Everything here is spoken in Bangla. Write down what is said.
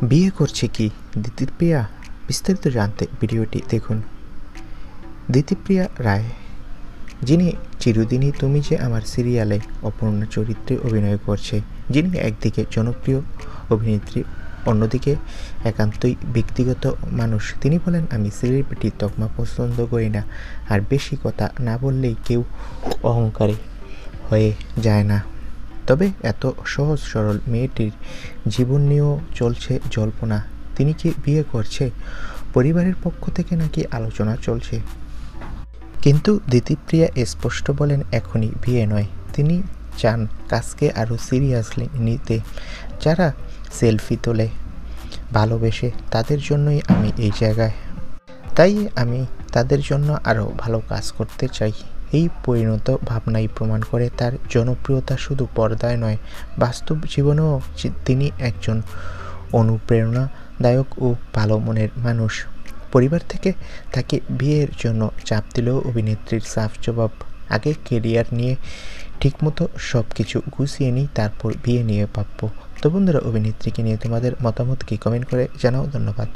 বিয়ে করছে কি দিতিপ্রিয়া? বিস্তারিত জানতে ভিডিওটি দেখুন। দিতিপ্রিয়া রায়, যিনি চিরদিনই তুমি যে আমার সিরিয়ালে অপর্ণা চরিত্রে অভিনয় করছে, যিনি একদিকে জনপ্রিয় অভিনেত্রী, অন্যদিকে একান্তই ব্যক্তিগত মানুষ, তিনি বলেন, আমি সেলিব্রিটি তকমা পছন্দ করি না, আর বেশি কথা না বললেই কেউ অহংকারী হয়ে যায় না। তবে এত সহজ সরল মেয়েটির জীবন নিয়েও চলছে জল্পনা। তিনি কি বিয়ে করছে? পরিবারের পক্ষ থেকে নাকি আলোচনা চলছে। কিন্তু দিতিপ্রিয়া স্পষ্ট বলেন, এখনই বিয়ে নয়। তিনি চান কাজকে আরও সিরিয়াসলি নিতে। যারা সেলফি তোলে ভালোবেসে, তাদের জন্যই আমি এই জায়গায়। তাই আমি তাদের জন্য আরও ভালো কাজ করতে চাই। এই পরিণত ভাবনাই প্রমাণ করে তার জনপ্রিয়তা শুধু পর্দায় নয়, বাস্তব জীবনেও তিনি একজন অনুপ্রেরণাদায়ক ও ভালো মনের মানুষ। পরিবার থেকে তাকে বিয়ের জন্য চাপ দিলেও অভিনেত্রীর সাফ জবাব, আগে কেরিয়ার নিয়ে ঠিকমতো সব কিছু গুছিয়ে নিই, তারপর বিয়ে নিয়ে ভাববো। তো বন্ধুরা, অভিনেত্রীকে নিয়ে তোমাদের মতামত কি? কমেন্ট করে জানাও। ধন্যবাদ।